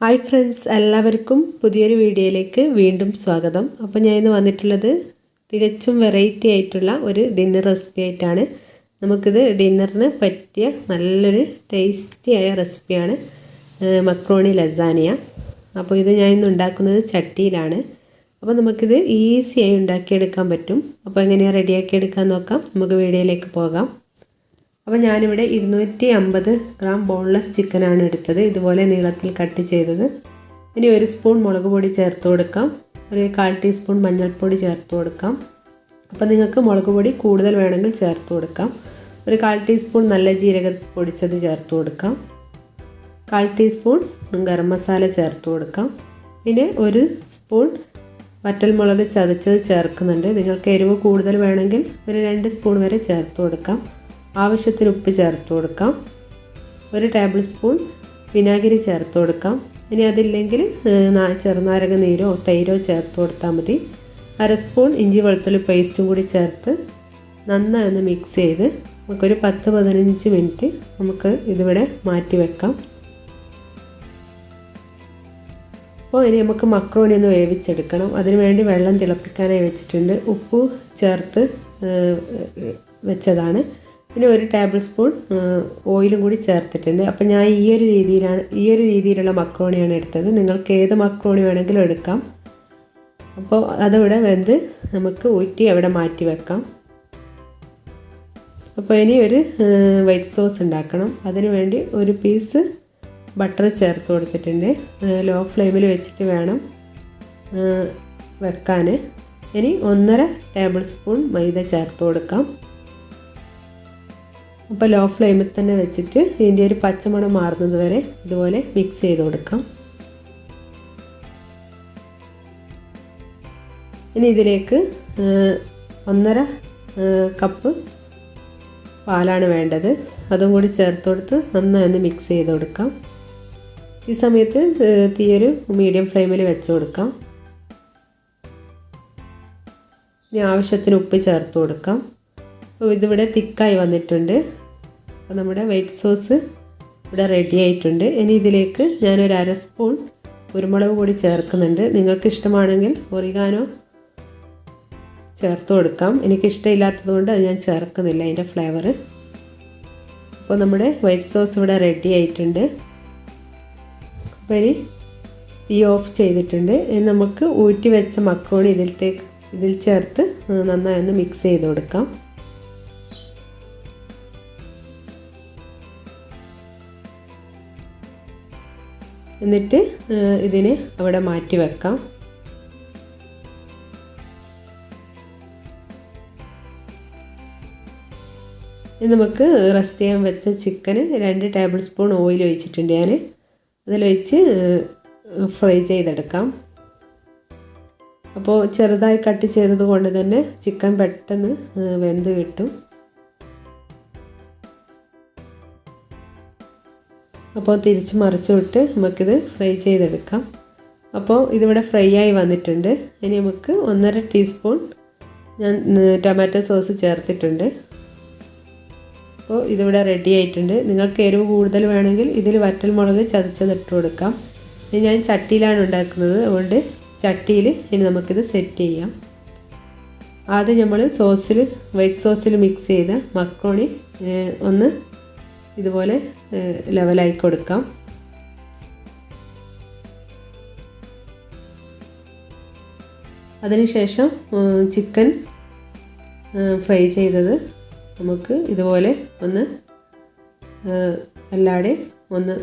Hi friends, എല്ലാവർക്കും പുതിയൊരു വീഡിയോയിലേക്ക് വീണ്ടും സ്വാഗതം. അപ്പോൾ ഞാൻ ഇന്ന് വന്നിട്ടുള്ളത് തികച്ചും വെറൈറ്റി ആയിട്ടുള്ള ഒരു ഡിന്നർ റെസിപ്പി ആയിട്ടാണ്. നമുക്കിത് ഡിന്നറിന് പറ്റിയ നല്ലൊരു ടേസ്റ്റിയായ റെസിപ്പിയാണ് മക്രോണി ലസാനിയ. അപ്പോൾ ഇത് ഞാൻ ഇന്ന് ഉണ്ടാക്കുന്നത് ചട്ടിയിലാണ്. അപ്പോൾ നമുക്കിത് ഈസിയായി ഉണ്ടാക്കിയെടുക്കാൻ പറ്റും. അപ്പോൾ എങ്ങനെയാണ് റെഡിയാക്കിയെടുക്കാൻ നോക്കാം. നമുക്ക് വീഡിയോയിലേക്ക് പോകാം. അപ്പോൾ ഞാനിവിടെ 250 ഗ്രാം ബോൺലെസ് ചിക്കനാണ് എടുത്തത്. ഇതുപോലെ നീളത്തിൽ കട്ട് ചെയ്തത്. ഇനി 1 സ്പൂൺ മുളക് പൊടി ചേർത്ത് കൊടുക്കാം. ഒരു 1/4 ടീസ്പൂൺ മഞ്ഞൾപ്പൊടി ചേർത്ത് കൊടുക്കാം. അപ്പോൾ നിങ്ങൾക്ക് മുളക് പൊടി കൂടുതൽ വേണമെങ്കിൽ ചേർത്ത് കൊടുക്കാം. ഒരു 1/4 ടീസ്പൂൺ നല്ല ജീരക പൊടിച്ചത് ചേർത്ത് കൊടുക്കാം. 1/4 ടീസ്പൂൺ ഗരം മസാല ചേർത്ത് കൊടുക്കാം. പിന്നെ 1 സ്പൂൺ വറ്റൽമുളക് ചതച്ചത് ചേർക്കുന്നുണ്ട്. നിങ്ങൾക്ക് എരിവ് കൂടുതൽ വേണമെങ്കിൽ ഒരു 2 സ്പൂൺ വരെ ചേർത്ത് കൊടുക്കാം. ആവശ്യത്തിന് ഉപ്പ് ചേർത്ത് കൊടുക്കാം. 1 ടേബിൾ സ്പൂൺ വിനാഗിരി ചേർത്ത് കൊടുക്കാം. ഇനി അതില്ലെങ്കിൽ ചെറുനാരങ്ങ നീരോ തൈരോ ചേർത്ത് കൊടുത്താൽ മതി. 1/2 സ്പൂൺ ഇഞ്ചി വെളുത്തുള്ളി പേസ്റ്റും കൂടി ചേർത്ത് നന്നായി ഒന്ന് മിക്സ് ചെയ്ത് നമുക്കൊരു 10-15 മിനിറ്റ് നമുക്ക് ഇതിവിടെ മാറ്റി വെക്കാം. അപ്പോൾ ഇനി നമുക്ക് മക്രോണി ഒന്ന് വേവിച്ചെടുക്കണം. അതിനു വേണ്ടി വെള്ളം തിളപ്പിക്കാനായി വെച്ചിട്ടുണ്ട്. ഉപ്പ് ചേർത്ത് വെച്ചതാണ്. പിന്നെ 1 ടേബിൾ സ്പൂൺ ഓയിലും കൂടി ചേർത്തിട്ടുണ്ട്. അപ്പോൾ ഞാൻ ഈ ഒരു രീതിയിലുള്ള മക്രോണിയാണ് എടുത്തത്. നിങ്ങൾക്ക് ഏത് മക്രോണി വേണമെങ്കിലും എടുക്കാം. അപ്പോൾ അതിവിടെ വെന്ത് നമുക്ക് ഊറ്റി അവിടെ മാറ്റി വെക്കാം. അപ്പോൾ ഇനി ഒരു വൈറ്റ് സോസ് ഉണ്ടാക്കണം. അതിനു വേണ്ടി 1 പീസ് ബട്ടർ ചേർത്ത് കൊടുത്തിട്ടുണ്ട്. ലോ ഫ്ലെയിമിൽ വെച്ചിട്ട് വേണം വെക്കാൻ. ഇനി 1.5 ടേബിൾ സ്പൂൺ മൈദ ചേർത്ത് കൊടുക്കാം. അപ്പോൾ ലോ ഫ്ലെയിമിൽ തന്നെ വെച്ചിട്ട് ഇതിൻ്റെ ഒരു പച്ചമണം മാറുന്നത് വരെ ഇതുപോലെ മിക്സ് ചെയ്ത് കൊടുക്കാം. ഇനി ഇതിലേക്ക് 1.5 കപ്പ് പാലാണ് വേണ്ടത്. അതും കൂടി ചേർത്ത് കൊടുത്ത് നന്നായി ഒന്ന് മിക്സ് ചെയ്ത് കൊടുക്കാം. ഈ സമയത്ത് തീയൊരു മീഡിയം ഫ്ലെയിമിൽ വെച്ച് കൊടുക്കാം. ഇനി ആവശ്യത്തിന് ഉപ്പ് ചേർത്ത് കൊടുക്കാം. അപ്പോൾ ഇതിവിടെ തിക്കായി വന്നിട്ടുണ്ട്. അപ്പോൾ നമ്മുടെ വൈറ്റ് സോസ് ഇവിടെ റെഡി ആയിട്ടുണ്ട്. ഇനി ഇതിലേക്ക് ഞാനൊരു 1/2 സ്പൂൺ കുരുമുളക് പൊടി ചേർക്കുന്നുണ്ട്. നിങ്ങൾക്ക് ഇഷ്ടമാണെങ്കിൽ ഒറിഗാനോ ചേർത്ത് കൊടുക്കാം. എനിക്കിഷ്ടമില്ലാത്തതുകൊണ്ട് അത് ഞാൻ ചേർക്കുന്നില്ല, അതിൻ്റെ ഫ്ലേവർ. അപ്പോൾ നമ്മുടെ വൈറ്റ് സോസ് ഇവിടെ റെഡി ആയിട്ടുണ്ട്. അപ്പോൾ ഇനി തീ ഓഫ് ചെയ്തിട്ടുണ്ട്. ഇനി നമുക്ക് ഊറ്റി വെച്ച മക്രോണി ഇതിൽ ചേർത്ത് നന്നായി ഒന്ന് മിക്സ് ചെയ്ത് കൊടുക്കാം. എന്നിട്ട് ഇതിനെ അവിടെ മാറ്റി വെക്കാം. ഇനി നമുക്ക് റെസ്റ്റ് ചെയ്യാൻ വെച്ച ചിക്കന് 2 ടേബിൾ സ്പൂൺ ഓയിൽ ഒഴിച്ചിട്ടുണ്ട്. ഞാൻ അതിലൊഴിച്ച് ഫ്രൈ ചെയ്തെടുക്കാം. അപ്പോൾ ചെറുതായി കട്ട് ചെയ്തത് കൊണ്ട് തന്നെ ചിക്കൻ പെട്ടെന്ന് വെന്ത് കിട്ടും. അപ്പോൾ തിരിച്ച് മറിച്ച് വിട്ട് നമുക്കിത് ഫ്രൈ ചെയ്തെടുക്കാം. അപ്പോൾ ഇതിവിടെ ഫ്രൈ ആയി വന്നിട്ടുണ്ട്. ഇനി നമുക്ക് 1.5 ടീസ്പൂൺ ഞാൻ ടൊമാറ്റോ സോസ് ചേർത്തിട്ടുണ്ട്. അപ്പോൾ ഇതിവിടെ റെഡി ആയിട്ടുണ്ട്. നിങ്ങൾക്ക് എരിവ് കൂടുതൽ വേണമെങ്കിൽ ഇതിൽ വറ്റൽമുളക് ചതച്ചതിട്ട് കൊടുക്കാം. ഇനി ഞാൻ ചട്ടിയിലാണ് ഉണ്ടാക്കുന്നത്, അതുകൊണ്ട് ചട്ടിയിൽ ഇനി നമുക്കിത് സെറ്റ് ചെയ്യാം. ആദ്യം നമ്മൾ വൈറ്റ് സോസിൽ മിക്സ് ചെയ്ത മക്രോണി ഒന്ന് ഇതുപോലെ ലെവലായി കൊടുക്കാം. അതിനുശേഷം ചിക്കൻ ഫ്രൈ ചെയ്തത് നമുക്ക് ഇതുപോലെ ഒന്ന് എല്ലാവരുടെയും ഒന്ന്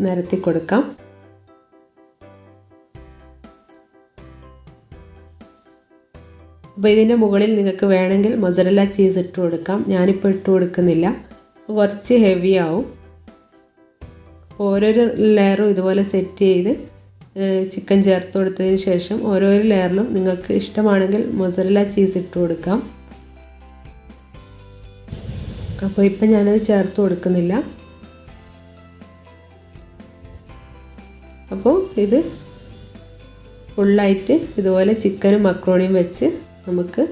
നിരത്തി കൊടുക്കാം. അപ്പോൾ ഇതിൻ്റെ മുകളിൽ നിങ്ങൾക്ക് വേണമെങ്കിൽ മൊസറല്ല ചീസ് ഇട്ട് കൊടുക്കാം. ഞാനിപ്പോൾ ഇട്ട് കൊടുക്കുന്നില്ല, കുറച്ച് ഹെവി ആവും. ഓരോരോ ലെയറും ഇതുപോലെ സെറ്റ് ചെയ്ത് ചിക്കൻ ചേർത്ത് കൊടുത്തതിന് ശേഷം ഓരോരോ ലെയറിലും നിങ്ങൾക്ക് ഇഷ്ടമാണെങ്കിൽ മൊസറല്ല ചീസ് ഇട്ട് കൊടുക്കാം. അപ്പോൾ ഇപ്പം ഞാനത് ചേർത്ത് കൊടുക്കുന്നില്ല. അപ്പോൾ ഇത് ഫുള്ളായിട്ട് ഇതുപോലെ ചിക്കനും മക്രോണിയും വെച്ച് നമുക്ക്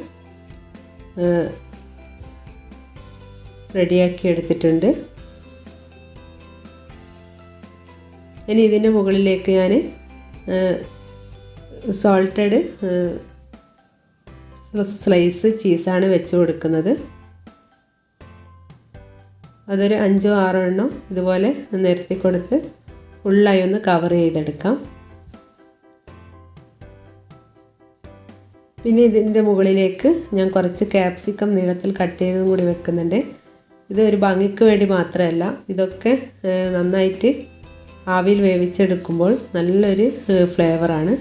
റെഡിയാക്കി എടുത്തിട്ടുണ്ട്. ഇനി ഇതിൻ്റെ മുകളിലേക്ക് ഞാൻ സോൾട്ടഡ് സ്ലൈസ് ചീസാണ് വെച്ച് കൊടുക്കുന്നത്. അതൊരു 5-6 എണ്ണം ഇതുപോലെ നിരത്തി കൊടുത്ത് ഫുള്ളായി ഒന്ന് കവർ ചെയ്തെടുക്കാം. പിന്നെ ഇതിൻ്റെ മുകളിലേക്ക് ഞാൻ കുറച്ച് ക്യാപ്സിക്കം നീളത്തിൽ കട്ട് ചെയ്തതും കൂടി വെക്കുന്നുണ്ട്. ഇത് ഒരു ഭംഗിക്ക് വേണ്ടി മാത്രമല്ല, ഇതൊക്കെ നന്നായിട്ട് ആവിയിൽ വേവിച്ചെടുക്കുമ്പോൾ നല്ലൊരു ഫ്ലേവറാണ്.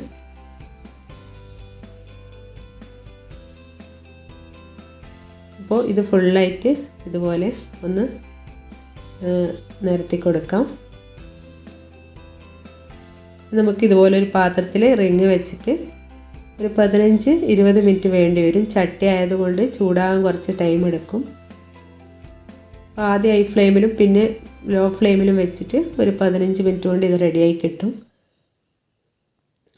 അപ്പോൾ ഇത് ഫുള്ളായിട്ട് ഇതുപോലെ ഒന്ന് നിരത്തി കൊടുക്കാം. നമുക്ക് ഇതുപോലൊരു പാത്രത്തിൽ റിങ് വെച്ചിട്ട് ഒരു 15-20 മിനിറ്റ് വേണ്ടി വരും. ചട്ടി ആയതുകൊണ്ട് ചൂടാകാൻ കുറച്ച് ടൈം എടുക്കും. അപ്പോൾ ആദ്യം ഹൈ ഫ്ലെയിമിലും പിന്നെ ലോ ഫ്ലെയിമിലും വെച്ചിട്ട് ഒരു 15 മിനിറ്റ് കൊണ്ട് ഇത് റെഡിയായി കിട്ടും.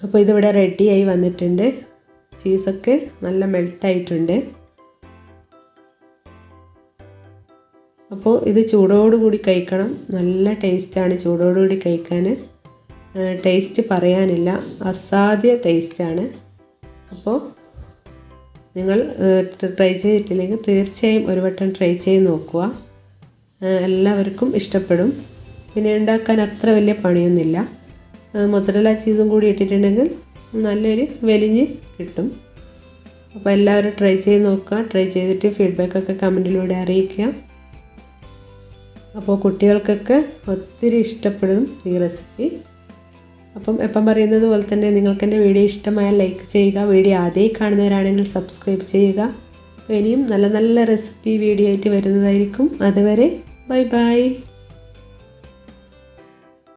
അപ്പോൾ ഇതിവിടെ റെഡിയായി വന്നിട്ടുണ്ട്. ചീസൊക്കെ നല്ല മെൽട്ടായിട്ടുണ്ട്. അപ്പോൾ ഇത് ചൂടോടുകൂടി കഴിക്കണം. നല്ല ടേസ്റ്റാണ് ചൂടോടുകൂടി കഴിക്കാൻ. ടേസ്റ്റ് പറയാനില്ല, അസാധ്യ ടേസ്റ്റാണ്. അപ്പോൾ നിങ്ങൾ ട്രൈ ചെയ്തിട്ടില്ലെങ്കിൽ തീർച്ചയായും ഒരു വട്ടം ട്രൈ ചെയ്ത് നോക്കുക. എല്ലാവർക്കും ഇഷ്ടപ്പെടും. പിന്നെ ഉണ്ടാക്കാൻ അത്ര വലിയ പണിയൊന്നുമില്ല. മൊസറല്ല ചീസും കൂടി ഇട്ടിട്ടുണ്ടെങ്കിൽ നല്ലൊരു വലിഞ്ഞ് കിട്ടും. അപ്പോൾ എല്ലാവരും ട്രൈ ചെയ്ത് നോക്കുക. ട്രൈ ചെയ്തിട്ട് ഫീഡ്ബാക്കൊക്കെ കമൻറ്റിലൂടെ അറിയിക്കുക. അപ്പോൾ കുട്ടികൾക്കൊക്കെ ഒത്തിരി ഇഷ്ടപ്പെടും ഈ റെസിപ്പി. അപ്പം എപ്പം പറയുന്നത് പോലെ തന്നെ നിങ്ങൾക്ക് എൻ്റെ വീഡിയോ ഇഷ്ടമായാൽ ലൈക്ക് ചെയ്യുക. വീഡിയോ ആദ്യമായി കാണുന്നവരാണെങ്കിൽ സബ്സ്ക്രൈബ് ചെയ്യുക. അപ്പോൾ ഇനിയും നല്ല നല്ല റെസിപ്പി വീഡിയോ ആയിട്ട് വരുന്നതായിരിക്കും. അതുവരെ ബൈ ബൈ.